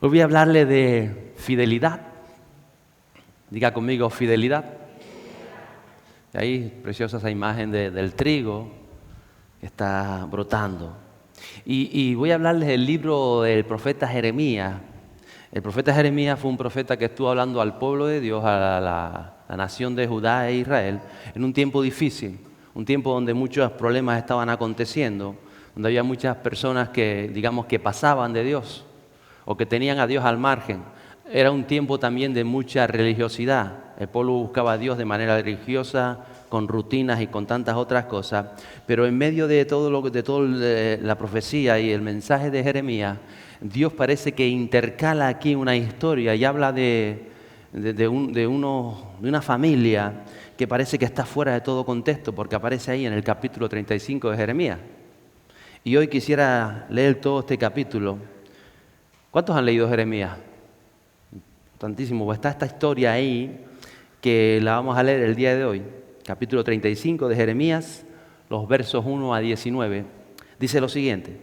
Hoy voy a hablarle de fidelidad. Diga conmigo, fidelidad. Y ahí, preciosa esa imagen del trigo que está brotando. Y voy a hablarles del libro del profeta Jeremías. El profeta Jeremías fue un profeta que estuvo hablando al pueblo de Dios, a la nación de Judá e Israel, en un tiempo difícil, un tiempo donde muchos problemas estaban aconteciendo, donde había muchas personas que, digamos, que pasaban de Dios o que tenían a Dios al margen. Era un tiempo también de mucha religiosidad. El pueblo buscaba a Dios de manera religiosa, con rutinas y con tantas otras cosas. Pero en medio de toda la profecía y el mensaje de Jeremías, Dios parece que intercala aquí una historia y habla de una familia que parece que está fuera de todo contexto, porque aparece ahí en el capítulo 35 de Jeremías. Y hoy quisiera leer todo este capítulo. ¿Cuántos han leído Jeremías? Tantísimo. Pues está esta historia ahí que la vamos a leer el día de hoy. Capítulo 35 de Jeremías, los versos 1 a 19. Dice lo siguiente.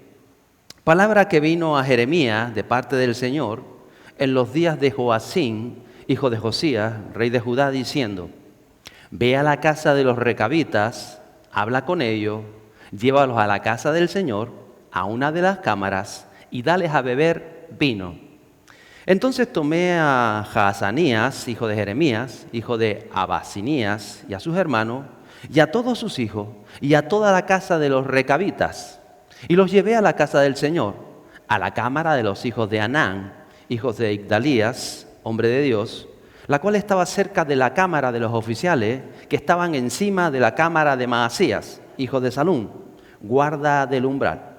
Palabra que vino a Jeremías de parte del Señor en los días de Joacín, hijo de Josías, rey de Judá, diciendo: Ve a la casa de los recabitas, habla con ellos, llévalos a la casa del Señor, a una de las cámaras, y dales a beber vino. Entonces tomé a Jaazanías, hijo de Jeremías, hijo de Abasinías, y a sus hermanos, y a todos sus hijos, y a toda la casa de los recabitas, y los llevé a la casa del Señor, a la cámara de los hijos de Anán, hijos de Igdalías, hombre de Dios, la cual estaba cerca de la cámara de los oficiales, que estaban encima de la cámara de Maasías, hijo de Salum, guarda del umbral.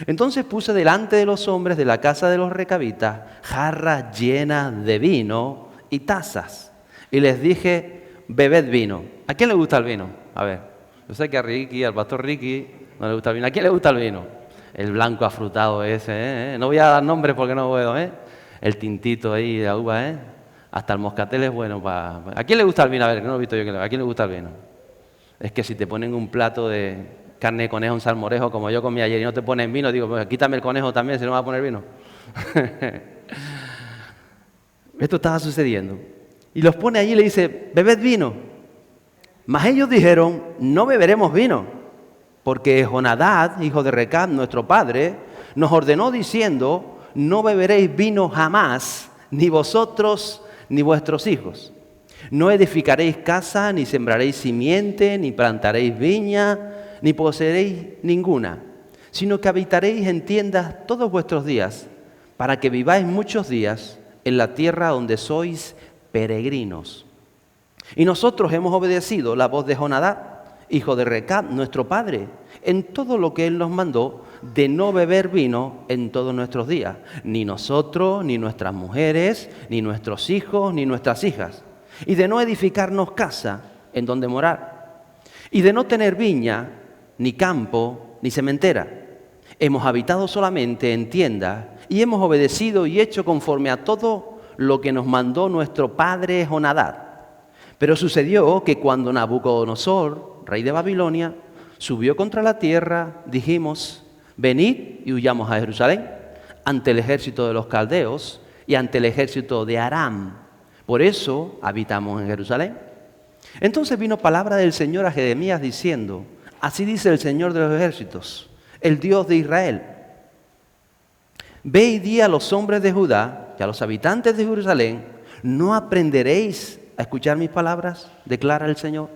Entonces puse delante de los hombres de la casa de los recabitas jarras llenas de vino y tazas, y les dije: bebed vino. ¿A quién le gusta el vino? A ver, yo sé que a Ricky, al pastor Ricky, no le gusta el vino. ¿A quién le gusta el vino? El blanco afrutado ese, No voy a dar nombres porque no puedo, El tintito ahí de uva, Hasta el moscatel es bueno para... ¿A quién le gusta el vino? A ver, que no lo he visto yo. ¿A quién le gusta el vino? Es que si te ponen un plato de carne de conejo, un salmorejo, como yo comí ayer, y no te ponen vino, digo, pues quítame el conejo también, si no me va a poner vino. Esto estaba sucediendo. Y los pone allí y le dice: bebed vino. Mas ellos dijeron: no beberemos vino, porque Jonadab, hijo de Recab, nuestro padre, nos ordenó diciendo: no beberéis vino jamás, ni vosotros ni vuestros hijos. No edificaréis casa, ni sembraréis simiente, ni plantaréis viña, ni poseeréis ninguna, sino que habitaréis en tiendas todos vuestros días, para que viváis muchos días en la tierra donde sois peregrinos. Y nosotros hemos obedecido la voz de Jonadab, hijo de Recab, nuestro padre, en todo lo que él nos mandó, de no beber vino en todos nuestros días, ni nosotros, ni nuestras mujeres, ni nuestros hijos, ni nuestras hijas, y de no edificarnos casa en donde morar, y de no tener viña, ni campo, ni sementera. Hemos habitado solamente en tiendas y hemos obedecido y hecho conforme a todo lo que nos mandó nuestro padre Jonadab. Pero sucedió que cuando Nabucodonosor, rey de Babilonia, subió contra la tierra, dijimos: venid y huyamos a Jerusalén, ante el ejército de los caldeos y ante el ejército de Aram. Por eso habitamos en Jerusalén. Entonces vino palabra del Señor a Jeremías diciendo: así dice el Señor de los ejércitos, el Dios de Israel: ve y di a los hombres de Judá y a los habitantes de Jerusalén: ¿no aprenderéis a escuchar mis palabras? Declara el Señor.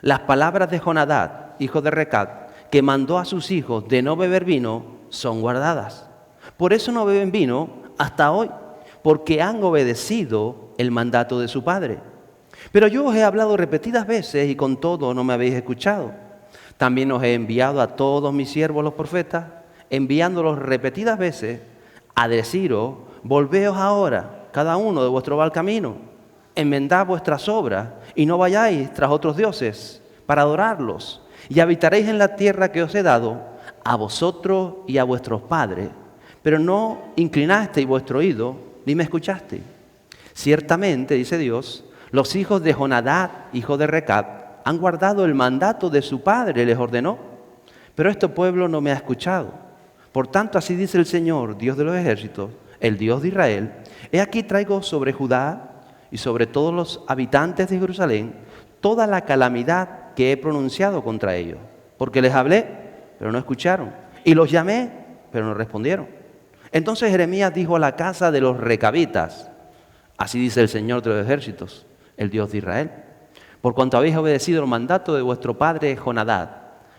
Las palabras de Jonadab, hijo de Recab, que mandó a sus hijos de no beber vino, son guardadas. Por eso no beben vino hasta hoy, porque han obedecido el mandato de su padre. Pero yo os he hablado repetidas veces y con todo no me habéis escuchado. También os he enviado a todos mis siervos los profetas, enviándolos repetidas veces a deciros: volveos ahora, cada uno de vuestro mal camino, enmendad vuestras obras y no vayáis tras otros dioses para adorarlos, y habitaréis en la tierra que os he dado a vosotros y a vuestros padres. Pero no inclinasteis vuestro oído ni me escuchasteis. Ciertamente, dice Dios, los hijos de Jonadab, hijo de Recab, han guardado el mandato de su padre, les ordenó, pero este pueblo no me ha escuchado. Por tanto, así dice el Señor, Dios de los ejércitos: el Dios de Israel, he aquí traigo sobre Judá y sobre todos los habitantes de Jerusalén toda la calamidad que he pronunciado contra ellos. Porque les hablé, pero no escucharon. Y los llamé, pero no respondieron. Entonces Jeremías dijo a la casa de los recabitas, así dice el Señor de los ejércitos, el Dios de Israel: por cuanto habéis obedecido el mandato de vuestro padre Jonadab,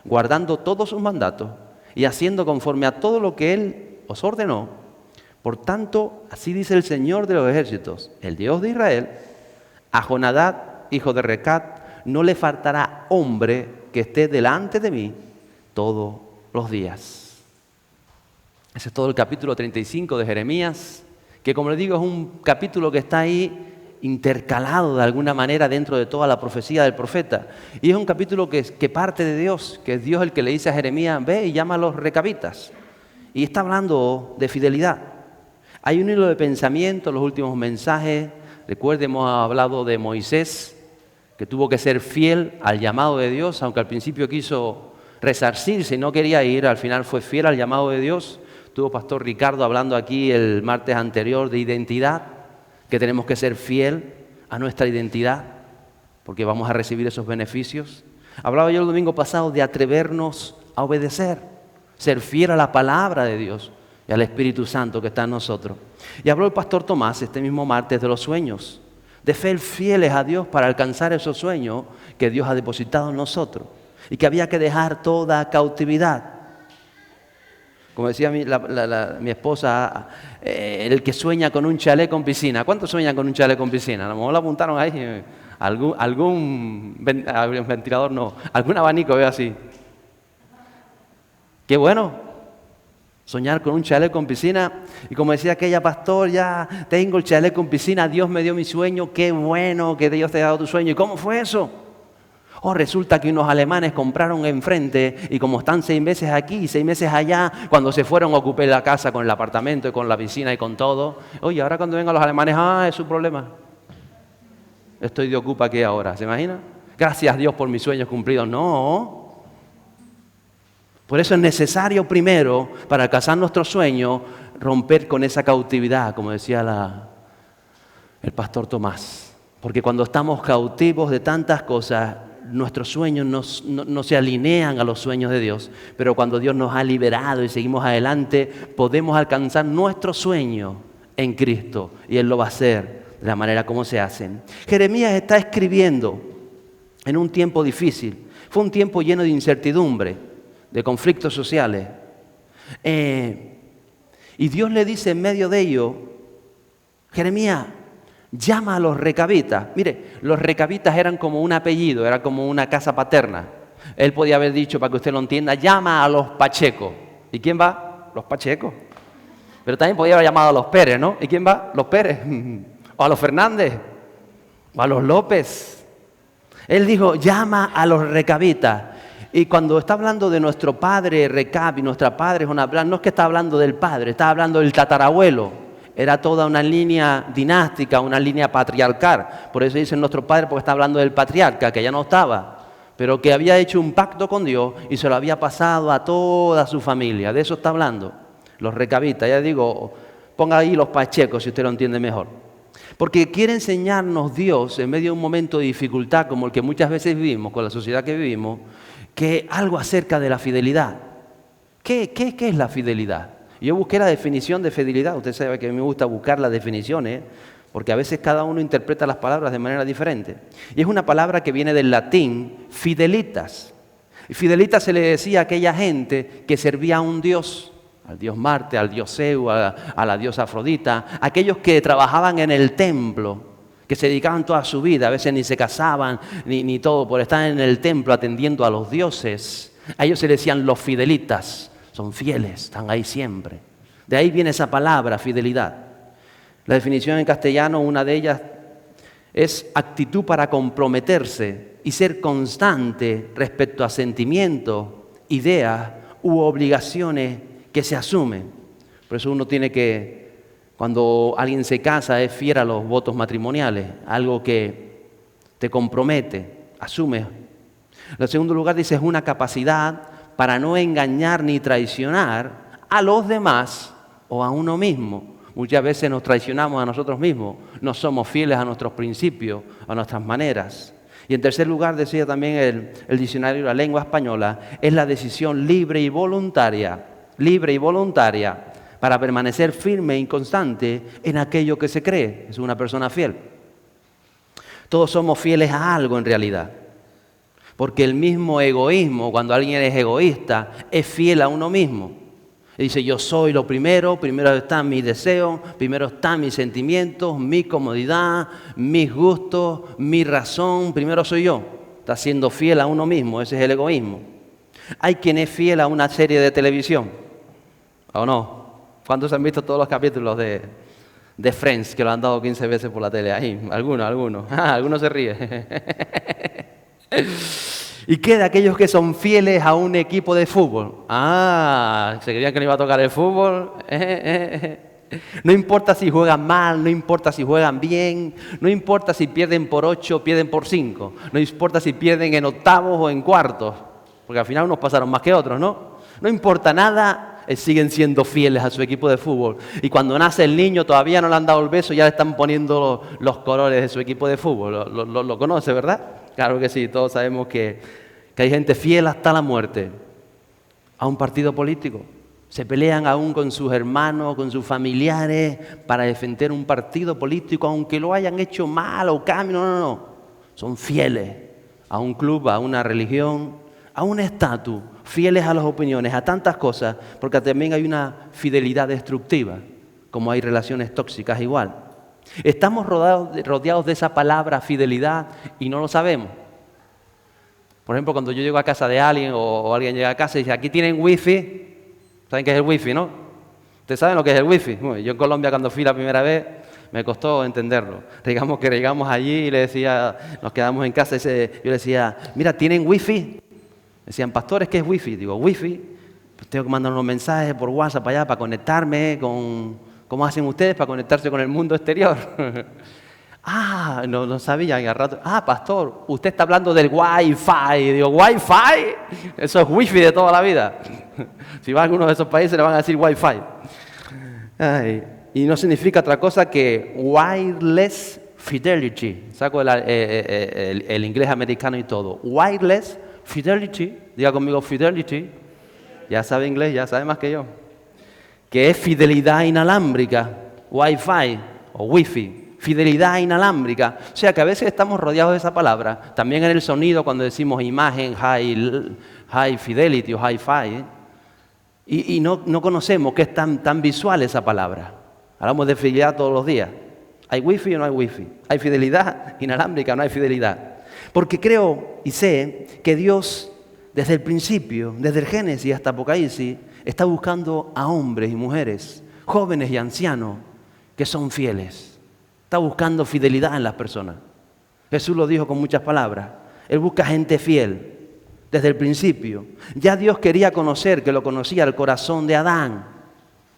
guardando todos sus mandatos y haciendo conforme a todo lo que él os ordenó, por tanto, así dice el Señor de los ejércitos, el Dios de Israel: a Jonadab, hijo de Recab, no le faltará hombre que esté delante de mí todos los días. Ese es todo el capítulo 35 de Jeremías, que como les digo es un capítulo que está ahí intercalado de alguna manera dentro de toda la profecía del profeta. Y es un capítulo que parte de Dios, que es Dios el que le dice a Jeremías: ve y llama a los recabitas. Y está hablando de fidelidad. Hay un hilo de pensamiento en los últimos mensajes. Recuerden, hemos hablado de Moisés, que tuvo que ser fiel al llamado de Dios, aunque al principio quiso resarcirse y no quería ir, al final fue fiel al llamado de Dios. Tuvo Pastor Ricardo hablando aquí el martes anterior de identidad, que tenemos que ser fiel a nuestra identidad, porque vamos a recibir esos beneficios. Hablaba yo el domingo pasado de atrevernos a obedecer, ser fiel a la palabra de Dios y al Espíritu Santo que está en nosotros. Y habló el pastor Tomás este mismo martes de los sueños, de ser fieles a Dios para alcanzar esos sueños que Dios ha depositado en nosotros y que había que dejar toda cautividad. Como decía mi esposa, el que sueña con un chalet con piscina. ¿Cuántos sueñan con un chalet con piscina? A lo mejor lo apuntaron ahí. Algún ventilador no, algún abanico, veo así. Qué bueno, soñar con un chalet con piscina. Y como decía aquella pastor, ya tengo el chalet con piscina, Dios me dio mi sueño, qué bueno que Dios te ha dado tu sueño. ¿Y cómo fue eso? Oh, resulta que unos alemanes compraron enfrente y como están 6 meses aquí y 6 meses allá, cuando se fueron ocupé la casa con el apartamento y con la piscina y con todo. Oye, ahora cuando vengan los alemanes, es su problema. Estoy de ocupa aquí ahora, ¿se imagina? Gracias a Dios por mis sueños cumplidos. No. Por eso es necesario primero, para alcanzar nuestros sueños, romper con esa cautividad, como decía el pastor Tomás. Porque cuando estamos cautivos de tantas cosas, nuestros sueños no se alinean a los sueños de Dios, pero cuando Dios nos ha liberado y seguimos adelante, podemos alcanzar nuestro sueño en Cristo y Él lo va a hacer de la manera como se hacen. Jeremías está escribiendo en un tiempo difícil, fue un tiempo lleno de incertidumbre, de conflictos sociales, y Dios le dice en medio de ello: Jeremías, llama a los recabitas. Mire, los recabitas eran como un apellido, era como una casa paterna. Él podía haber dicho, para que usted lo entienda, llama a los Pacheco. ¿Y quién va? Los Pacheco. Pero también podía haber llamado a los Pérez, ¿no? ¿Y quién va? Los Pérez. O a los Fernández. O a los López. Él dijo, llama a los recabitas. Y cuando está hablando de nuestro padre Recab y nuestra padre Jonadab, no es que está hablando del padre, está hablando del tatarabuelo. Era toda una línea dinástica, una línea patriarcal. Por eso dicen nuestro padre, porque está hablando del patriarca, que ya no estaba, pero que había hecho un pacto con Dios y se lo había pasado a toda su familia. De eso está hablando, los recabitas. Ya digo, ponga ahí los pachecos si usted lo entiende mejor. Porque quiere enseñarnos Dios, en medio de un momento de dificultad como el que muchas veces vivimos, con la sociedad que vivimos, que algo acerca de la fidelidad. ¿Qué es la fidelidad? Yo busqué la definición de fidelidad. Usted sabe que a mí me gusta buscar las definiciones, porque a veces cada uno interpreta las palabras de manera diferente. Y es una palabra que viene del latín fidelitas. Y fidelitas se le decía a aquella gente que servía a un dios, al dios Marte, al dios Zeus, a la diosa Afrodita, aquellos que trabajaban en el templo, que se dedicaban toda su vida, a veces ni se casaban, ni todo, por estar en el templo atendiendo a los dioses. A ellos se les decían los fidelitas. Son fieles, están ahí siempre. De ahí viene esa palabra, fidelidad. La definición en castellano, una de ellas, es actitud para comprometerse y ser constante respecto a sentimientos, ideas u obligaciones que se asumen. Por eso uno tiene que, cuando alguien se casa, es fiel a los votos matrimoniales, algo que te compromete, asume. En segundo lugar dice, es una capacidad para no engañar ni traicionar a los demás o a uno mismo. Muchas veces nos traicionamos a nosotros mismos, no somos fieles a nuestros principios, a nuestras maneras. Y en tercer lugar, decía también el diccionario de la lengua española, es la decisión libre y voluntaria para permanecer firme e inconstante en aquello que se cree. Es una persona fiel. Todos somos fieles a algo en realidad. Porque el mismo egoísmo, cuando alguien es egoísta, es fiel a uno mismo. Y dice, yo soy lo primero están mis deseos, primero están mis sentimientos, mi comodidad, mis gustos, mi razón, primero soy yo. Está siendo fiel a uno mismo, ese es el egoísmo. Hay quien es fiel a una serie de televisión, ¿o no? ¿Cuántos han visto todos los capítulos de Friends, que lo han dado 15 veces por la tele? Ahí, algunos. Algunos se ríen. ¿Y qué de aquellos que son fieles a un equipo de fútbol? ¿Se creían que no iba a tocar el fútbol? No importa si juegan mal, no importa si juegan bien, no importa si pierden por 8 o pierden por 5, no importa si pierden en octavos o en cuartos, porque al final unos pasaron más que otros, ¿no? No importa nada, siguen siendo fieles a su equipo de fútbol. Y cuando nace el niño todavía no le han dado el beso, ya le están poniendo los colores de su equipo de fútbol. Lo conoce, ¿verdad? Claro que sí, todos sabemos que hay gente fiel hasta la muerte a un partido político. Se pelean aún con sus hermanos, con sus familiares, para defender un partido político, aunque lo hayan hecho mal o cambio. No. Son fieles a un club, a una religión, a un estatus, fieles a las opiniones, a tantas cosas, porque también hay una fidelidad destructiva, como hay relaciones tóxicas igual. Estamos rodeados de esa palabra fidelidad y no lo sabemos. Por ejemplo, cuando yo llego a casa de alguien o alguien llega a casa y dice, aquí tienen wifi. ¿Saben qué es el wifi, no? ¿Ustedes saben lo que es el wifi? Bueno, yo en Colombia cuando fui la primera vez me costó entenderlo. Digamos que llegamos allí y le decía, nos quedamos en casa, yo le decía, mira, ¿tienen wifi? Decían, pastores, ¿qué es wifi? Digo, wifi, pues tengo que mandar unos mensajes por WhatsApp allá para conectarme con... ¿Cómo hacen ustedes para conectarse con el mundo exterior? No sabía. Y al rato, pastor, usted está hablando del Wi-Fi. Digo, ¿Wi-Fi? Eso es Wi-Fi de toda la vida. Si va a alguno de esos países le van a decir Wi-Fi. Y no significa otra cosa que wireless fidelity. Saco el inglés americano y todo. Wireless fidelity. Diga conmigo fidelity. Ya sabe inglés, ya sabe más que yo. Que es fidelidad inalámbrica. Wi-Fi o Wi-Fi. Fidelidad inalámbrica. O sea que a veces estamos rodeados de esa palabra. También en el sonido cuando decimos imagen, high fidelity o hi-fi. Y no conocemos que es tan visual esa palabra. Hablamos de fidelidad todos los días. ¿Hay wifi o no hay wifi? ¿Hay fidelidad inalámbrica o no hay fidelidad? Porque creo y sé que Dios, desde el principio, desde el Génesis hasta Apocalipsis, está buscando a hombres y mujeres, jóvenes y ancianos, que son fieles. Está buscando fidelidad en las personas. Jesús lo dijo con muchas palabras. Él busca gente fiel desde el principio. Ya Dios quería conocer, que lo conocía el corazón de Adán,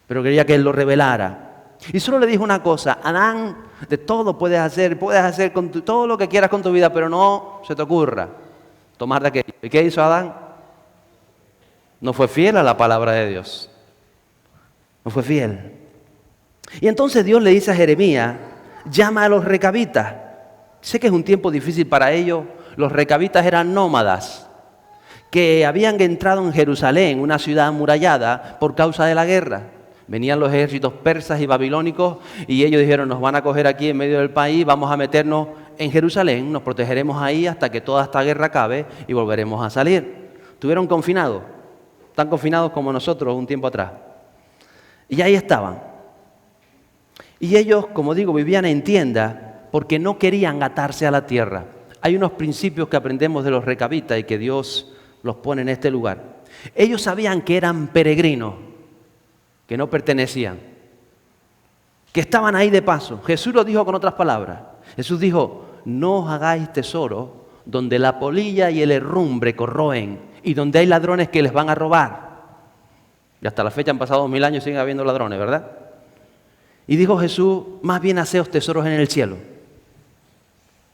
pero quería que Él lo revelara. Y solo le dijo una cosa, Adán, de todo puedes hacer con todo lo que quieras con tu vida, pero no se te ocurra tomar de aquello. ¿Y qué hizo Adán? No fue fiel a la palabra de Dios. No fue fiel. Y entonces Dios le dice a Jeremías, llama a los recabitas. Sé que es un tiempo difícil para ellos. Los recabitas eran nómadas que habían entrado en Jerusalén, una ciudad amurallada, por causa de la guerra. Venían los ejércitos persas y babilónicos y ellos dijeron, nos van a coger aquí en medio del país, vamos a meternos en Jerusalén, nos protegeremos ahí hasta que toda esta guerra acabe y volveremos a salir. Estuvieron confinados, tan confinados como nosotros un tiempo atrás. Y ahí estaban. Y ellos, como digo, vivían en tiendas porque no querían atarse a la tierra. Hay unos principios que aprendemos de los recabitas y que Dios los pone en este lugar. Ellos sabían que eran peregrinos, que no pertenecían, que estaban ahí de paso. Jesús lo dijo con otras palabras. Jesús dijo, no os hagáis tesoros donde la polilla y el herrumbre corroen y donde hay ladrones que les van a robar. Y hasta la fecha han pasado 2000 años y siguen habiendo ladrones, ¿verdad? Y dijo Jesús, más bien haceos tesoros en el cielo.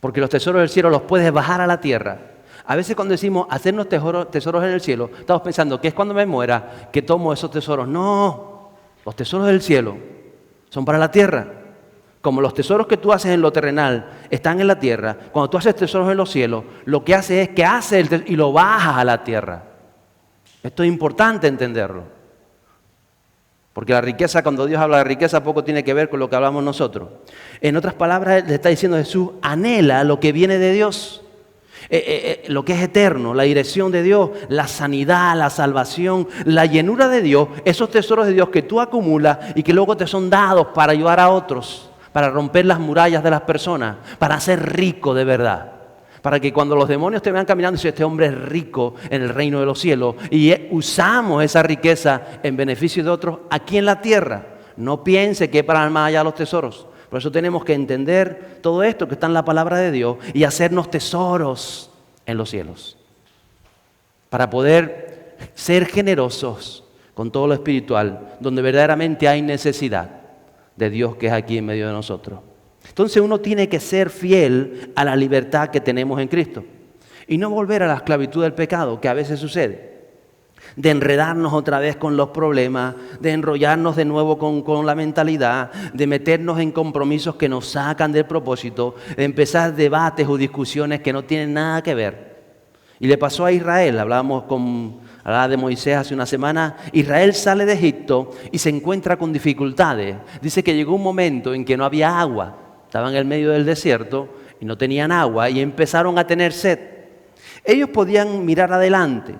Porque los tesoros del cielo los puedes bajar a la tierra. A veces cuando decimos hacernos tesoros en el cielo, estamos pensando que es cuando me muera que tomo esos tesoros. No, los tesoros del cielo son para la tierra. Como los tesoros que tú haces en lo terrenal están en la tierra, cuando tú haces tesoros en los cielos, lo que hace es que haces el tesoro y lo bajas a la tierra. Esto es importante entenderlo. Porque la riqueza, cuando Dios habla de riqueza, poco tiene que ver con lo que hablamos nosotros. En otras palabras, le está diciendo Jesús, anhela lo que viene de Dios. Lo que es eterno, la dirección de Dios, la sanidad, la salvación, la llenura de Dios, esos tesoros de Dios que tú acumulas y que luego te son dados para ayudar a otros, para romper las murallas de las personas, para ser rico de verdad. Para que cuando los demonios te vean caminando y dicen, este hombre es rico en el reino de los cielos, y usamos esa riqueza en beneficio de otros aquí en la tierra. No piense que es para más allá los tesoros. Por eso tenemos que entender todo esto que está en la palabra de Dios y hacernos tesoros en los cielos. Para poder ser generosos con todo lo espiritual, donde verdaderamente hay necesidad de Dios que es aquí en medio de nosotros. Entonces uno tiene que ser fiel a la libertad que tenemos en Cristo y no volver a la esclavitud del pecado que a veces sucede. De enredarnos otra vez con los problemas, de enrollarnos de nuevo con la mentalidad, de meternos en compromisos que nos sacan del propósito, de empezar debates o discusiones que no tienen nada que ver. Y le pasó a Israel, hablaba de Moisés hace una semana. Israel sale de Egipto y se encuentra con dificultades. Dice que llegó un momento en que no había agua, estaban en el medio del desierto y no tenían agua y empezaron a tener sed. Ellos podían mirar adelante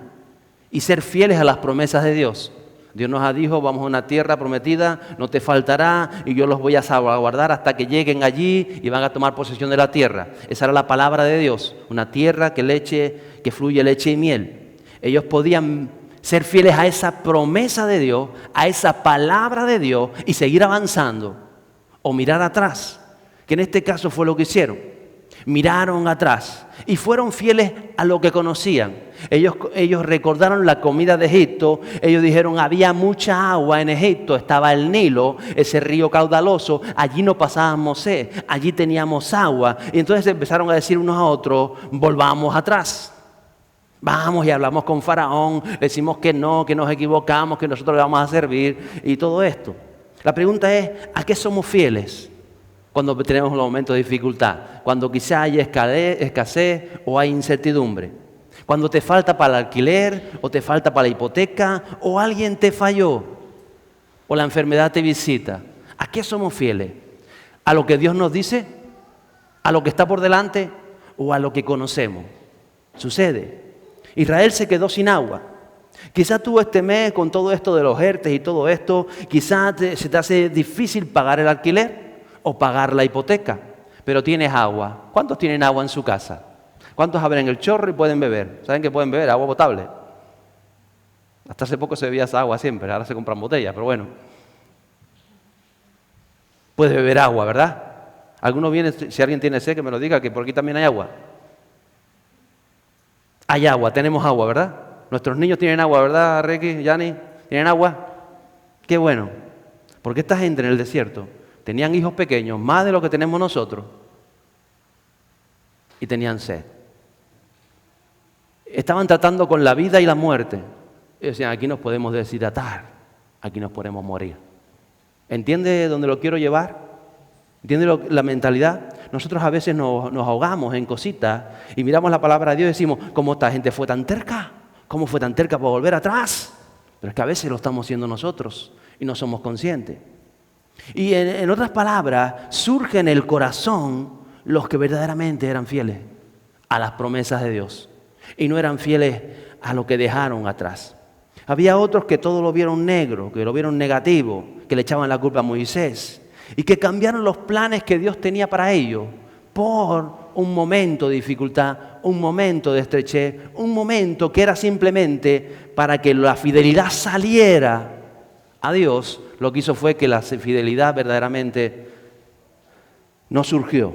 y ser fieles a las promesas de Dios. Dios nos ha dicho, vamos a una tierra prometida, no te faltará y yo los voy a salvaguardar hasta que lleguen allí y van a tomar posesión de la tierra. Esa era la palabra de Dios, una tierra que fluye leche y miel. Ellos podían ser fieles a esa promesa de Dios, a esa palabra de Dios y seguir avanzando o mirar atrás, que en este caso fue lo que hicieron. Miraron atrás y fueron fieles a lo que conocían. Ellos recordaron la comida de Egipto. Ellos dijeron, había mucha agua en Egipto, estaba el Nilo, ese río caudaloso, allí no pasábamos sed, allí teníamos agua. Y entonces empezaron a decir unos a otros, volvamos atrás. Vamos y hablamos con Faraón, le decimos que no, que nos equivocamos, que nosotros le vamos a servir y todo esto. La pregunta es, ¿a qué somos fieles cuando tenemos los momentos de dificultad? Cuando quizá hay escasez o hay incertidumbre. Cuando te falta para el alquiler o te falta para la hipoteca o alguien te falló o la enfermedad te visita. ¿A qué somos fieles? ¿A lo que Dios nos dice? ¿A lo que está por delante? ¿O a lo que conocemos? Sucede. Israel se quedó sin agua. Quizás tú este mes con todo esto de los ERTES y todo esto, quizás se te hace difícil pagar el alquiler o pagar la hipoteca, pero tienes agua. ¿Cuántos tienen agua en su casa? ¿Cuántos abren el chorro y pueden beber? ¿Saben que pueden beber? Agua potable. Hasta hace poco se bebía esa agua siempre, ahora se compran botellas, pero bueno. Puedes beber agua, ¿verdad? Algunos vienen, si alguien tiene sed, que me lo diga, que por aquí también hay agua. Hay agua, tenemos agua, ¿verdad? Nuestros niños tienen agua, ¿verdad, Ricky, Yani? ¿Tienen agua? Qué bueno. Porque esta gente en el desierto tenían hijos pequeños, más de lo que tenemos nosotros, y tenían sed. Estaban tratando con la vida y la muerte. Y decían, aquí nos podemos deshidratar, aquí nos podemos morir. ¿Entiende dónde lo quiero llevar? ¿Entiende la mentalidad? Nosotros a veces nos ahogamos en cositas y miramos la palabra de Dios y decimos, ¿cómo esta gente fue tan terca? ¿Cómo fue tan terca para volver atrás? Pero es que a veces lo estamos haciendo nosotros y no somos conscientes. Y en otras palabras, surge en el corazón los que verdaderamente eran fieles a las promesas de Dios y no eran fieles a lo que dejaron atrás. Había otros que todo lo vieron negro, que lo vieron negativo, que le echaban la culpa a Moisés y que cambiaron los planes que Dios tenía para ellos por un momento de dificultad, un momento de estrechez, un momento que era simplemente para que la fidelidad saliera a Dios. Lo que hizo fue que la fidelidad verdaderamente no surgió.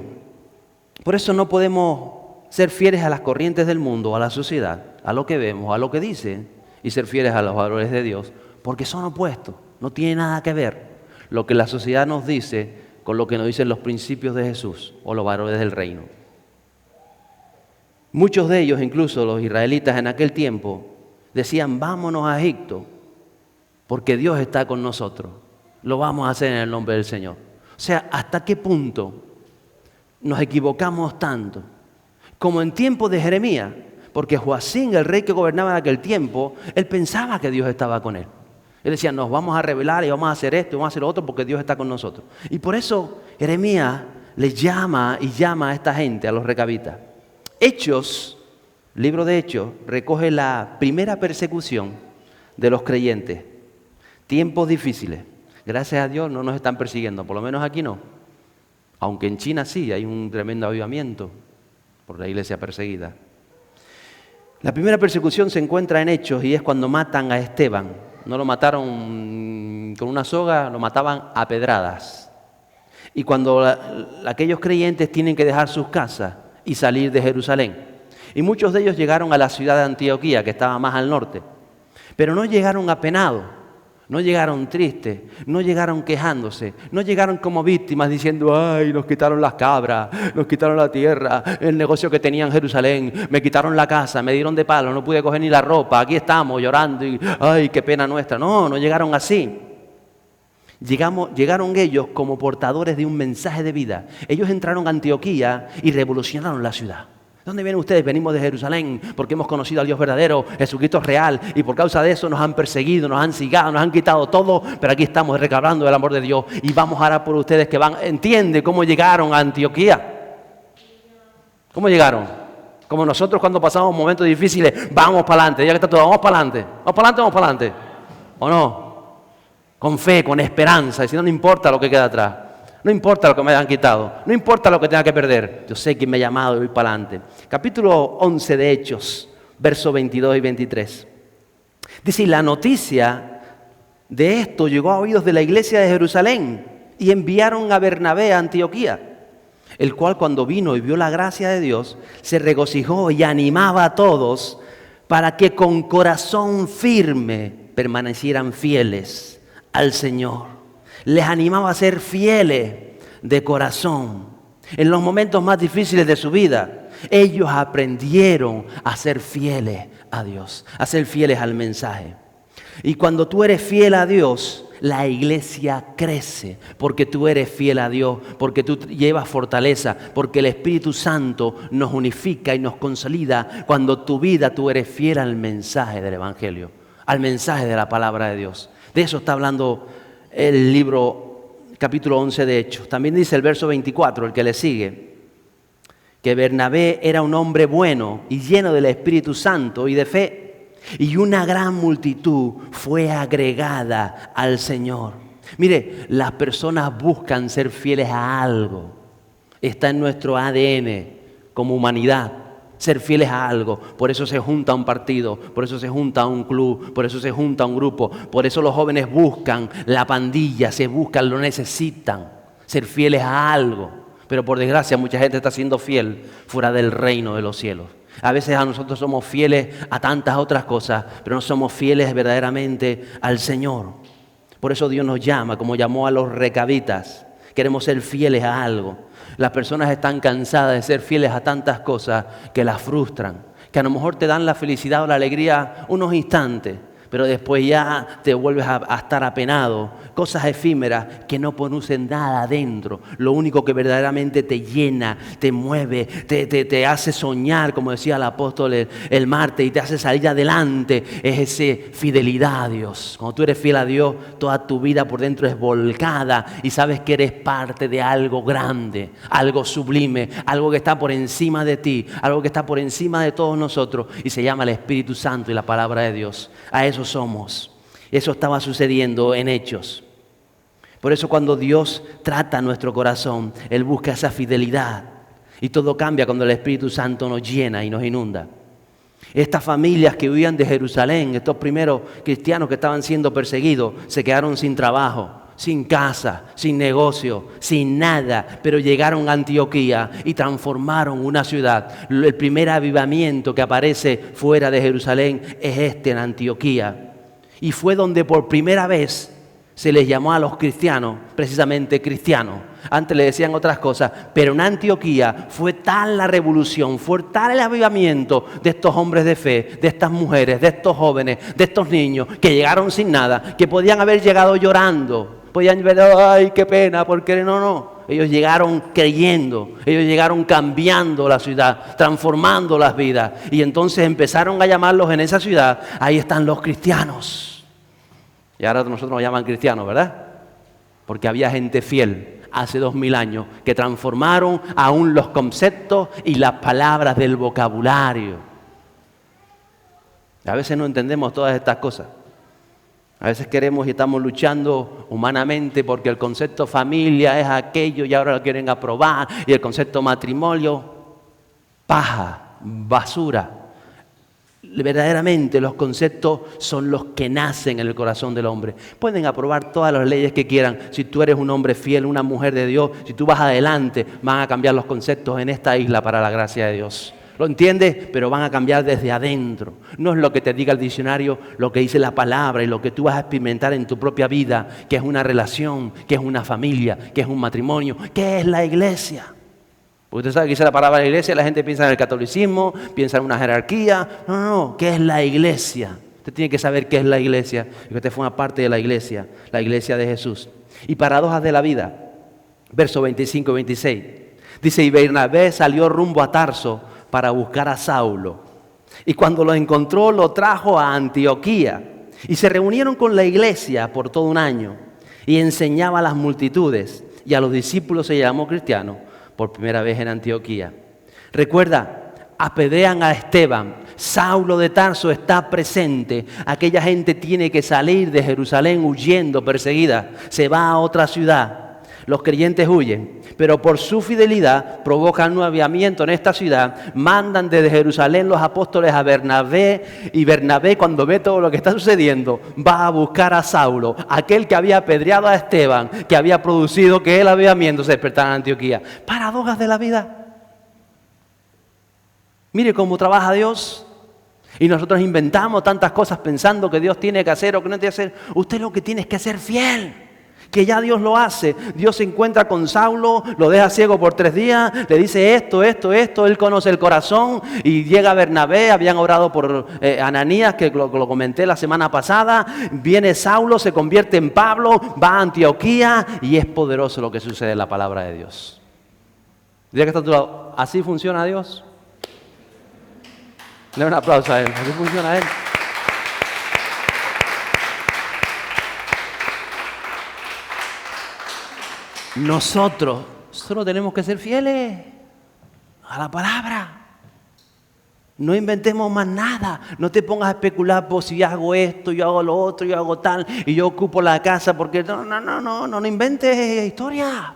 Por eso no podemos ser fieles a las corrientes del mundo, a la sociedad, a lo que vemos, a lo que dicen, y ser fieles a los valores de Dios, porque son opuestos, no tiene nada que ver lo que la sociedad nos dice con lo que nos dicen los principios de Jesús o los valores del reino. Muchos de ellos, incluso los israelitas en aquel tiempo, decían, vámonos a Egipto, porque Dios está con nosotros. lo vamos a hacer en el nombre del Señor. O sea, ¿hasta qué punto nos equivocamos tanto? Como en tiempo de Jeremías, porque Joacín, el rey que gobernaba en aquel tiempo, él pensaba que Dios estaba con él. Él decía, nos vamos a rebelar y vamos a hacer esto y vamos a hacer lo otro porque Dios está con nosotros. Y por eso Jeremías le llama a esta gente, a los recabitas. Hechos, libro de Hechos, recoge la primera persecución de los creyentes. Tiempos difíciles. Gracias a Dios no nos están persiguiendo, por lo menos aquí no. Aunque en China sí, hay un tremendo avivamiento por la iglesia perseguida. La primera persecución se encuentra en Hechos y es cuando matan a Esteban. No lo mataron con una soga, lo mataban a pedradas. Y cuando aquellos creyentes tienen que dejar sus casas y salir de Jerusalén. Y muchos de ellos llegaron a la ciudad de Antioquía, que estaba más al norte. Pero no llegaron apenados, no llegaron tristes, no llegaron quejándose, no llegaron como víctimas diciendo, ay, nos quitaron las cabras, nos quitaron la tierra, el negocio que tenía en Jerusalén, me quitaron la casa, me dieron de palo, no pude coger ni la ropa, aquí estamos llorando y, ay, qué pena nuestra. No, no llegaron así. Llegaron ellos como portadores de un mensaje de vida. Ellos entraron a Antioquía y revolucionaron la ciudad. ¿Dónde vienen ustedes? Venimos de Jerusalén porque hemos conocido al Dios verdadero, Jesucristo es real, y por causa de eso nos han perseguido, nos han cegado, nos han quitado todo, pero aquí estamos recabrando el amor de Dios y vamos a orar por ustedes que van. ¿Entiende cómo llegaron a Antioquía? ¿Cómo llegaron? Como nosotros cuando pasamos momentos difíciles, vamos para adelante, ya que está todo, vamos para adelante, vamos para adelante, ¿o no? Con fe, con esperanza, diciendo no importa lo que queda atrás. No importa lo que me hayan quitado, no importa lo que tenga que perder. Yo sé quién me ha llamado y voy para adelante. Capítulo 11 de Hechos, versos 22 y 23. Dice, la noticia de esto llegó a oídos de la iglesia de Jerusalén y enviaron a Bernabé a Antioquía, el cual cuando vino y vio la gracia de Dios, se regocijó y animaba a todos para que con corazón firme permanecieran fieles al Señor. Les animaba a ser fieles de corazón. En los momentos más difíciles de su vida, ellos aprendieron a ser fieles a Dios, a ser fieles al mensaje. Y cuando tú eres fiel a Dios, la iglesia crece, porque tú eres fiel a Dios, porque tú llevas fortaleza, porque el Espíritu Santo nos unifica y nos consolida cuando tú eres fiel al mensaje del Evangelio, al mensaje de la palabra de Dios. De eso está hablando el libro, capítulo 11 de Hechos. También dice el verso 24, el que le sigue, que Bernabé era un hombre bueno y lleno del Espíritu Santo y de fe, y una gran multitud fue agregada al Señor. Mire, las personas buscan ser fieles a algo. Está en nuestro ADN como humanidad. Ser fieles a algo, por eso se junta un partido, por eso se junta un club, por eso se junta un grupo, por eso los jóvenes buscan la pandilla, lo necesitan, ser fieles a algo. Pero por desgracia mucha gente está siendo fiel fuera del reino de los cielos. A veces a nosotros somos fieles a tantas otras cosas, pero no somos fieles verdaderamente al Señor. Por eso Dios nos llama, como llamó a los recabitas. Queremos ser fieles a algo. Las personas están cansadas de ser fieles a tantas cosas que las frustran, que a lo mejor te dan la felicidad o la alegría unos instantes, pero después ya te vuelves a estar apenado. Cosas efímeras que no producen nada adentro. Lo único que verdaderamente te llena, te mueve, te hace soñar, como decía el apóstol el martes, y te hace salir adelante, es esa fidelidad a Dios. Cuando tú eres fiel a Dios, toda tu vida por dentro es volcada y sabes que eres parte de algo grande, algo sublime, algo que está por encima de ti, algo que está por encima de todos nosotros y se llama el Espíritu Santo y la palabra de Dios. A eso somos. Eso estaba sucediendo en Hechos. Por eso cuando Dios trata nuestro corazón, Él busca esa fidelidad. Y todo cambia cuando el Espíritu Santo nos llena y nos inunda. Estas familias que huían de Jerusalén, estos primeros cristianos que estaban siendo perseguidos, se quedaron sin trabajo, sin casa, sin negocio, sin nada, pero llegaron a Antioquía y transformaron una ciudad. El primer avivamiento que aparece fuera de Jerusalén es en Antioquía. Y fue donde por primera vez se les llamó a los cristianos, precisamente cristianos. Antes le decían otras cosas, pero en Antioquía fue tal la revolución, fue tal el avivamiento de estos hombres de fe, de estas mujeres, de estos jóvenes, de estos niños, que llegaron sin nada, que podían haber llegado llorando, Podían ver, ay, qué pena, porque no. Ellos llegaron creyendo, ellos llegaron cambiando la ciudad, transformando las vidas. Y entonces empezaron a llamarlos en esa ciudad, ahí están los cristianos. Y ahora nosotros nos llaman cristianos, ¿verdad? Porque había gente fiel hace 2000 años que transformaron aún los conceptos y las palabras del vocabulario. A veces no entendemos todas estas cosas. A veces queremos y estamos luchando humanamente porque el concepto familia es aquello y ahora lo quieren aprobar. Y el concepto matrimonio, paja, basura. Verdaderamente los conceptos son los que nacen en el corazón del hombre. Pueden aprobar todas las leyes que quieran. Si tú eres un hombre fiel, una mujer de Dios, si tú vas adelante, van a cambiar los conceptos en esta isla para la gracia de Dios. ¿Lo entiendes? Pero van a cambiar desde adentro. No es lo que te diga el diccionario, lo que dice la palabra y lo que tú vas a experimentar en tu propia vida, que es una relación, que es una familia, que es un matrimonio, que es la iglesia. Porque usted sabe que dice la palabra de la iglesia, la gente piensa en el catolicismo, piensa en una jerarquía. No, ¿qué es la iglesia? Usted tiene que saber qué es la iglesia y que usted forma parte de la iglesia de Jesús. Y paradojas de la vida, versos 25 y 26. Dice, y Bernabé salió rumbo a Tarso para buscar a Saulo. Y cuando lo encontró, lo trajo a Antioquía. Y se reunieron con la iglesia por todo un año. Y enseñaba a las multitudes. Y a los discípulos se llamó cristianos por primera vez en Antioquía. Recuerda, apedrean a Esteban. Saulo de Tarso está presente. Aquella gente tiene que salir de Jerusalén huyendo, perseguida. Se va a otra ciudad. Los creyentes huyen, pero por su fidelidad provocan un avivamiento en esta ciudad. Mandan desde Jerusalén los apóstoles a Bernabé, y Bernabé, cuando ve todo lo que está sucediendo, va a buscar a Saulo, aquel que había apedreado a Esteban, que había producido que el avivamiento se despertara en Antioquía. Paradojas de la vida. Mire cómo trabaja Dios. Y nosotros inventamos tantas cosas pensando que Dios tiene que hacer o que no tiene que hacer. Usted lo que tiene es que ser fiel. Que ya Dios lo hace. Dios se encuentra con Saulo, lo deja ciego por 3 días, le dice esto, él conoce el corazón y llega Bernabé, habían orado por Ananías, que lo comenté la semana pasada, viene Saulo, se convierte en Pablo, va a Antioquía y es poderoso lo que sucede en la palabra de Dios. Diga que está a tu lado, ¿así funciona Dios? Le doy un aplauso a Él, así funciona Él. Nosotros solo tenemos que ser fieles a la palabra. No inventemos más nada. No te pongas a especular, pues si yo hago esto, yo hago lo otro, yo hago tal, y yo ocupo la casa porque... No inventes historia.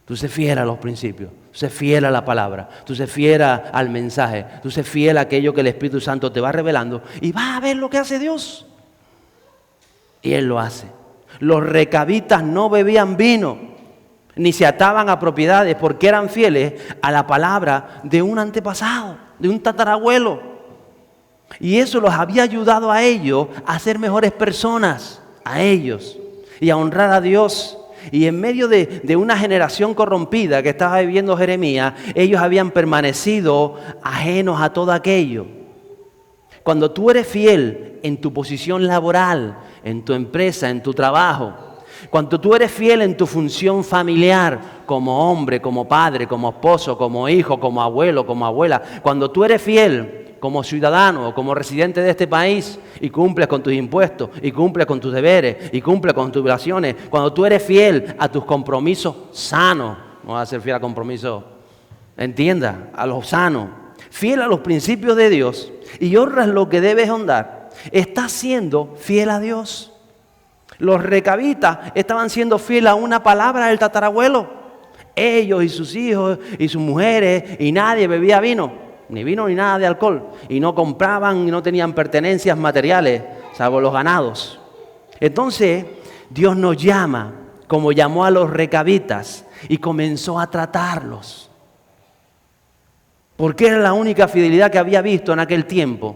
Tú sé fiel a los principios, tú sé fiel a la palabra, tú sé fiel al mensaje, tú sé fiel a aquello que el Espíritu Santo te va revelando y vas a ver lo que hace Dios. Y Él lo hace. Los recabitas no bebían vino, ni se ataban a propiedades, porque eran fieles a la palabra de un antepasado, de un tatarabuelo. Y eso los había ayudado a ellos a ser mejores personas, a ellos, y a honrar a Dios. Y en medio de una generación corrompida que estaba viviendo Jeremías, ellos habían permanecido ajenos a todo aquello. Cuando tú eres fiel en tu posición laboral, en tu empresa, en tu trabajo, cuando tú eres fiel en tu función familiar, como hombre, como padre, como esposo, como hijo, como abuelo, como abuela, cuando tú eres fiel como ciudadano o como residente de este país y cumples con tus impuestos y cumples con tus deberes y cumples con tus obligaciones, cuando tú eres fiel a tus compromisos sanos, no vas a ser fiel a compromisos, entienda, a los sanos, fiel a los principios de Dios y honras lo que debes honrar, estás siendo fiel a Dios. Los recabitas estaban siendo fieles a una palabra del tatarabuelo. Ellos y sus hijos y sus mujeres y nadie bebía vino, ni vino ni nada de alcohol. Y no compraban y no tenían pertenencias materiales, salvo los ganados. Entonces Dios nos llama, como llamó a los recabitas, y comenzó a tratarlos. Porque era la única fidelidad que había visto en aquel tiempo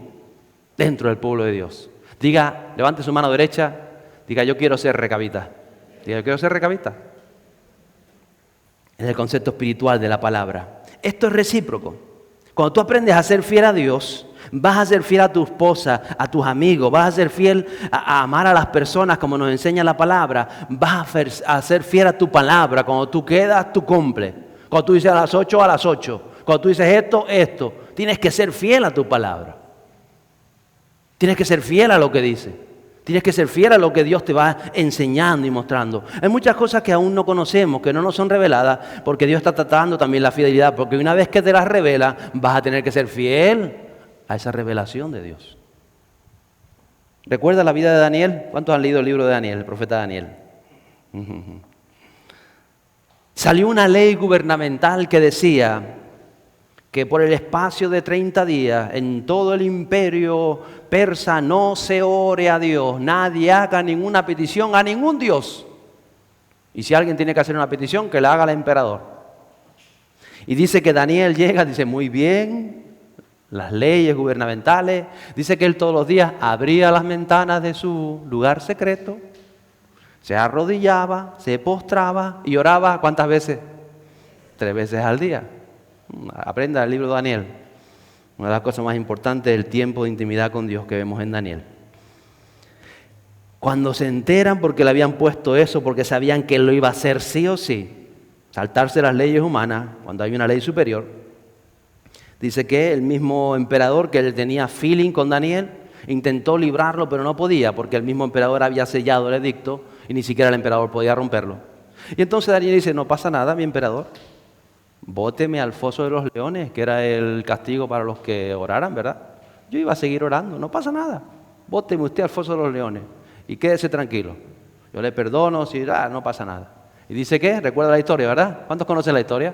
dentro del pueblo de Dios. Diga, levante su mano derecha, diga, yo quiero ser recabita. Diga, yo quiero ser recabita. Es el concepto espiritual de la palabra. Esto es recíproco. Cuando tú aprendes a ser fiel a Dios, Vas a ser fiel a tu esposa, a tus amigos. Vas a ser fiel a amar a las personas como nos enseña la palabra. Vas a ser fiel a tu palabra. Cuando tú quedas, tú cumples. Cuando tú dices a las 8, a las 8. Cuando tú dices esto, esto. Tienes que ser fiel a tu palabra. Tienes que ser fiel a lo que dice. Tienes que ser fiel a lo que Dios te va enseñando y mostrando. Hay muchas cosas que aún no conocemos, que no nos son reveladas, porque Dios está tratando también la fidelidad. Porque una vez que te las revela, vas a tener que ser fiel a esa revelación de Dios. ¿Recuerda la vida de Daniel? ¿Cuántos han leído el libro de Daniel, el profeta Daniel? Salió una ley gubernamental que decía que por el espacio de 30 días en todo el imperio persa no se ore a Dios, nadie haga ninguna petición a ningún Dios. Y si alguien tiene que hacer una petición, que la haga el emperador. Y dice que Daniel llega, dice, muy bien, las leyes gubernamentales. Dice que él todos los días abría las ventanas de su lugar secreto, se arrodillaba, se postraba y oraba, ¿cuántas veces? 3 veces al día. Aprenda el libro de Daniel. Una de las cosas más importantes es el tiempo de intimidad con Dios que vemos en Daniel. Cuando se enteran porque le habían puesto eso, porque sabían que él lo iba a hacer sí o sí, saltarse las leyes humanas, cuando hay una ley superior, dice que el mismo emperador que él tenía feeling con Daniel, intentó librarlo, pero no podía, porque el mismo emperador había sellado el edicto y ni siquiera el emperador podía romperlo. Y entonces Daniel dice, no pasa nada, mi emperador. Bóteme al foso de los leones, que era el castigo para los que oraran, ¿verdad? Yo iba a seguir orando, no pasa nada. Bóteme usted al foso de los leones y quédese tranquilo. Yo le perdono, si no pasa nada. Y dice que, recuerda la historia, ¿verdad? ¿Cuántos conocen la historia?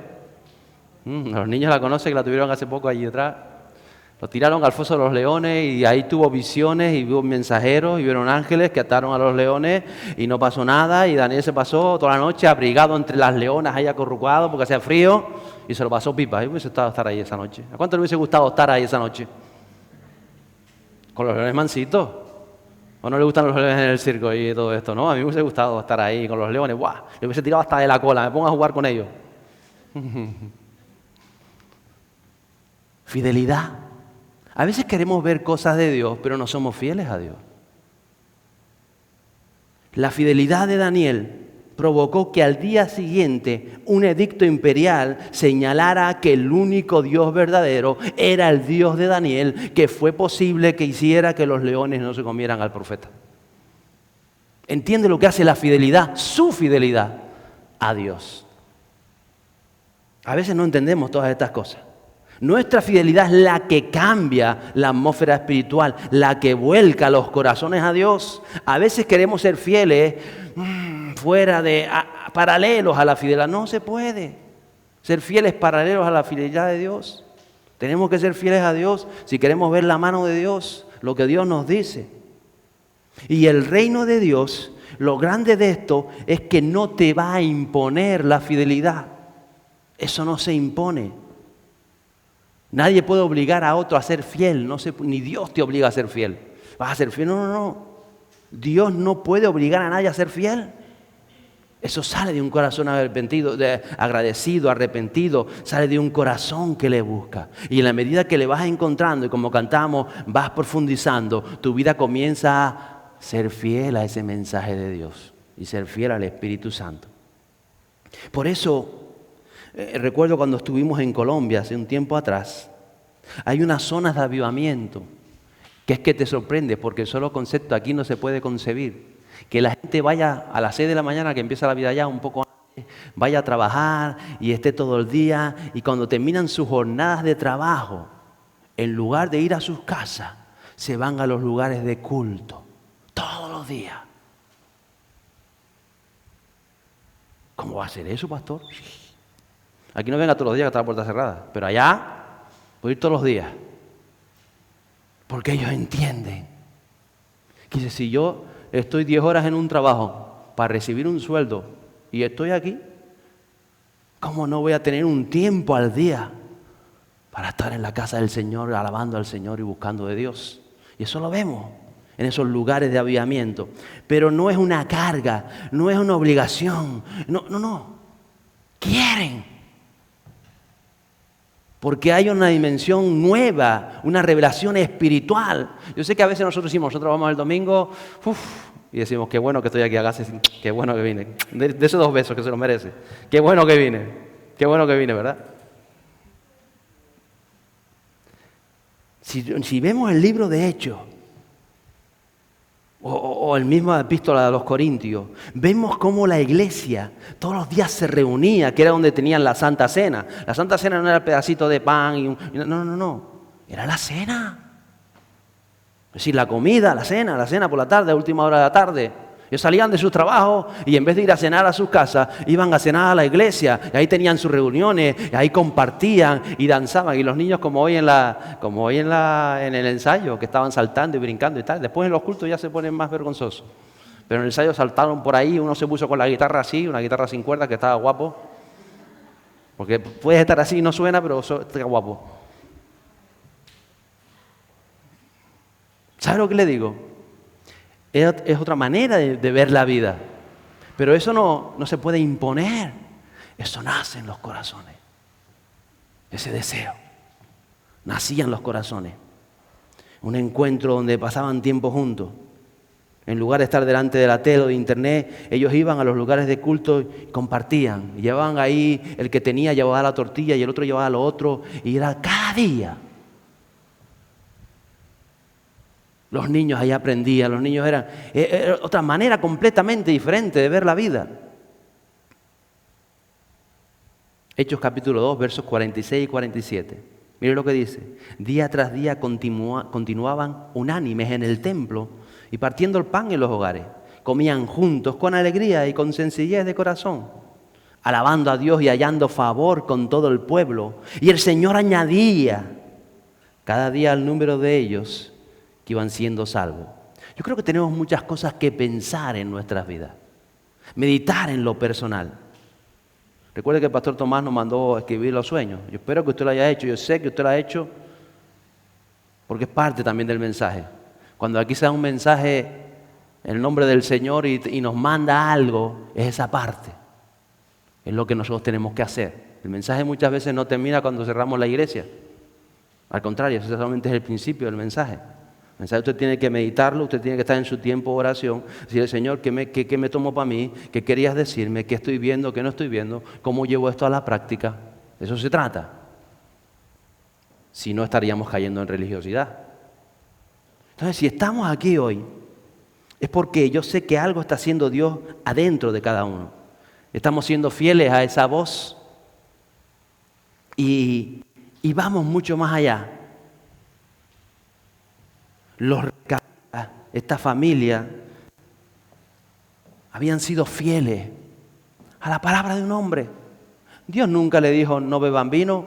Los niños la conocen, que la tuvieron hace poco allí detrás. Lo tiraron al foso de los leones y ahí tuvo visiones y vio mensajeros y vieron ángeles que ataron a los leones y no pasó nada. Y Daniel se pasó toda la noche abrigado entre las leonas, ahí acurrucado porque hacía frío y se lo pasó pipa. Y hubiese gustado estar ahí esa noche. ¿A cuánto le hubiese gustado estar ahí esa noche? Con los leones mansitos. ¿O no le gustan los leones en el circo y todo esto? No, a mí me hubiese gustado estar ahí con los leones. ¡Buah! Le hubiese tirado hasta de la cola. Me pongo a jugar con ellos. Fidelidad. A veces queremos ver cosas de Dios, pero no somos fieles a Dios. La fidelidad de Daniel provocó que al día siguiente un edicto imperial señalara que el único Dios verdadero era el Dios de Daniel, que fue posible que hiciera que los leones no se comieran al profeta. ¿Entiende lo que hace la fidelidad? Su fidelidad a Dios. A veces no entendemos todas estas cosas. Nuestra fidelidad es la que cambia la atmósfera espiritual, la que vuelca los corazones a Dios. A veces queremos ser fieles fuera de, paralelos a la fidelidad. No se puede ser fieles paralelos a la fidelidad de Dios. Tenemos que ser fieles a Dios si queremos ver la mano de Dios, lo que Dios nos dice. Y el reino de Dios, lo grande de esto es que no te va a imponer la fidelidad. Eso no se impone. Nadie puede obligar a otro a ser fiel, ni Dios te obliga a ser fiel. ¿Vas a ser fiel? No. Dios no puede obligar a nadie a ser fiel. Eso sale de un corazón agradecido, arrepentido, sale de un corazón que le busca. Y en la medida que le vas encontrando y como cantamos, vas profundizando, tu vida comienza a ser fiel a ese mensaje de Dios y ser fiel al Espíritu Santo. Por eso, recuerdo cuando estuvimos en Colombia hace un tiempo atrás, hay unas zonas de avivamiento que es que te sorprende porque el solo concepto aquí no se puede concebir. Que la gente vaya a las 6 de la mañana, que empieza la vida ya un poco antes, vaya a trabajar y esté todo el día y cuando terminan sus jornadas de trabajo, en lugar de ir a sus casas, se van a los lugares de culto todos los días. ¿Cómo va a ser eso, pastor? Aquí no venga todos los días que está la puerta cerrada, pero allá voy a ir todos los días. Porque ellos entienden que si yo estoy 10 horas en un trabajo para recibir un sueldo y estoy aquí, ¿cómo no voy a tener un tiempo al día para estar en la casa del Señor, alabando al Señor y buscando de Dios? Y eso lo vemos en esos lugares de avivamiento. Pero no es una carga, no es una obligación. No. Quieren. Porque hay una dimensión nueva, una revelación espiritual. Yo sé que a veces nosotros vamos el domingo, y decimos, qué bueno que estoy aquí, qué bueno que vine. De esos 2 besos que se lo merece. Qué bueno que vine, ¿verdad? Si vemos el libro de Hechos, o el mismo epístola de los Corintios, vemos cómo la iglesia todos los días se reunía, que era donde tenían la Santa Cena. La Santa Cena no era el pedacito de pan, no, era la cena. Es decir, la comida, la cena por la tarde, a última hora de la tarde. Ellos salían de sus trabajos y en vez de ir a cenar a sus casas, iban a cenar a la iglesia. Y ahí tenían sus reuniones, y ahí compartían y danzaban. Y los niños, como hoy en el ensayo, que estaban saltando y brincando y tal. Después en los cultos ya se ponen más vergonzosos. Pero en el ensayo saltaron por ahí, uno se puso con la guitarra así, una guitarra sin cuerda que estaba guapo. Porque puedes estar así y no suena, pero está guapo. ¿Sabe lo que le digo? Es otra manera de ver la vida. Pero eso no se puede imponer. Eso nace en los corazones. Ese deseo. Nacía en los corazones. Un encuentro donde pasaban tiempo juntos. En lugar de estar delante de la tele o de internet, ellos iban a los lugares de culto y compartían. Y llevaban ahí, el que tenía llevaba la tortilla y el otro llevaba lo otro. Y era cada día. Los niños ahí aprendían, los niños era otra manera completamente diferente de ver la vida. Hechos capítulo 2, versos 46 y 47. Mire lo que dice. Día tras día continuaban unánimes en el templo y partiendo el pan en los hogares. Comían juntos con alegría y con sencillez de corazón, alabando a Dios y hallando favor con todo el pueblo. Y el Señor añadía cada día al número de ellos que iban siendo salvos. Yo creo que tenemos muchas cosas que pensar en nuestras vidas. Meditar en lo personal. Recuerde que el pastor Tomás nos mandó a escribir los sueños. Yo espero que usted lo haya hecho. Yo sé que usted lo ha hecho porque es parte también del mensaje. Cuando aquí se da un mensaje en el nombre del Señor y nos manda algo, es esa parte. Es lo que nosotros tenemos que hacer. El mensaje muchas veces no termina cuando cerramos la iglesia. Al contrario, eso solamente es el principio del mensaje. El mensaje usted tiene que meditarlo, usted tiene que estar en su tiempo de oración, decirle, Señor, ¿qué me tomo para mí? ¿Qué querías decirme? ¿Qué estoy viendo? ¿Qué no estoy viendo? ¿Cómo llevo esto a la práctica? De eso se trata. Si no, estaríamos cayendo en religiosidad. Entonces, si estamos aquí hoy, es porque yo sé que algo está haciendo Dios adentro de cada uno. Estamos siendo fieles a esa voz y vamos mucho más allá. Esta familia habían sido fieles a la palabra de un hombre. Dios nunca le dijo no beban vino.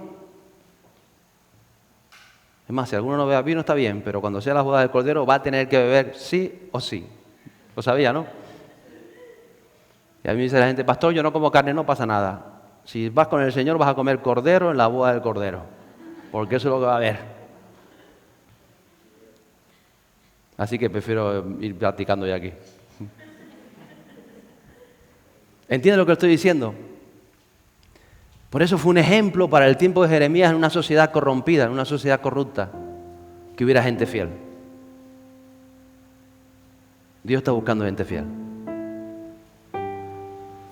Es más, si alguno no bebe vino está bien, pero cuando sea la boda del Cordero va a tener que beber sí o sí. Lo sabía, ¿no? Y a mí me dice la gente, pastor, yo no como carne, no pasa nada. Si vas con el Señor vas a comer cordero en la boda del Cordero, porque eso es lo que va a haber. Así que prefiero ir practicando ya aquí. ¿Entiende lo que estoy diciendo? Por eso fue un ejemplo para el tiempo de Jeremías en una sociedad corrompida, en una sociedad corrupta, que hubiera gente fiel. Dios está buscando gente fiel.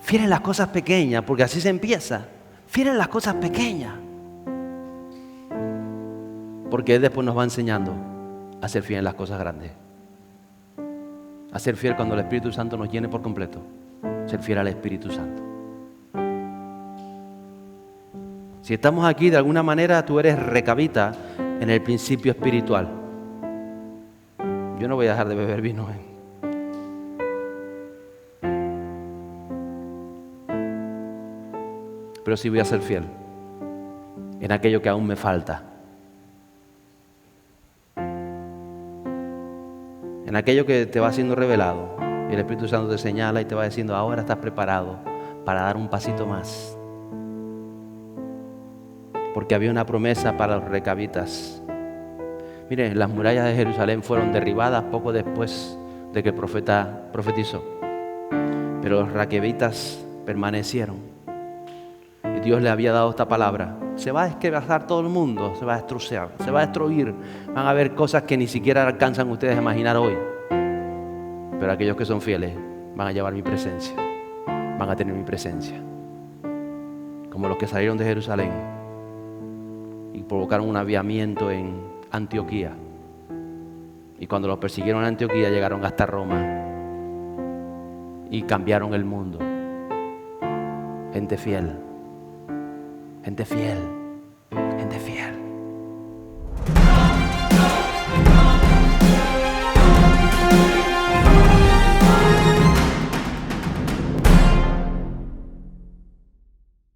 Fiel en las cosas pequeñas, porque así se empieza. Fiel en las cosas pequeñas. Porque Él después nos va enseñando a ser fiel en las cosas grandes. A ser fiel cuando el Espíritu Santo nos llene por completo. Ser fiel al Espíritu Santo. Si estamos aquí, de alguna manera tú eres recabita en el principio espiritual. Yo no voy a dejar de beber vino. Pero sí voy a ser fiel en aquello que aún me falta. En aquello que te va siendo revelado. Y el Espíritu Santo te señala y te va diciendo, ahora estás preparado para dar un pasito más. Porque había una promesa para los recabitas. Miren, las murallas de Jerusalén fueron derribadas poco después de que el profeta profetizó. Pero los recabitas permanecieron. Y Dios le había dado esta palabra. se va a desquebrazar todo el mundo, se va a destruir, se va a destruir. Van a haber cosas que ni siquiera alcanzan ustedes a imaginar hoy. Pero aquellos que son fieles van a llevar mi presencia, van a tener mi presencia. Como los que salieron de Jerusalén y provocaron un aviamiento en Antioquía. Y cuando los persiguieron en Antioquía llegaron hasta Roma y cambiaron el mundo. Gente fiel, gente fiel.